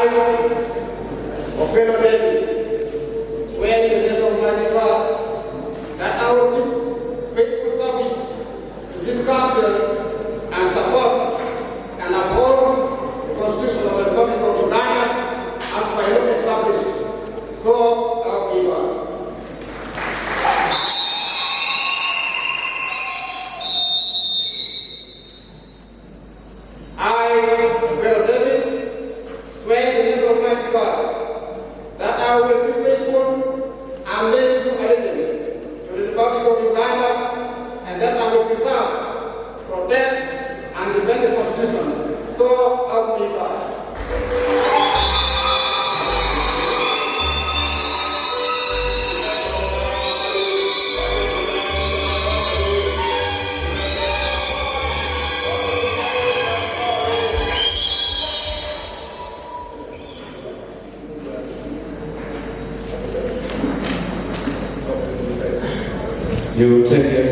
Okello, swear in the name of Almighty God that I will give faithful service to this council and support and uphold the Constitution of the Republic of Uganda as by law established. So help me God. I, Okello, swear in the name of Almighty God that I will be faithful and bear true allegiance to the Republic of Uganda, and that I will preserve, protect, and defend the Constitution. So help me God. You take your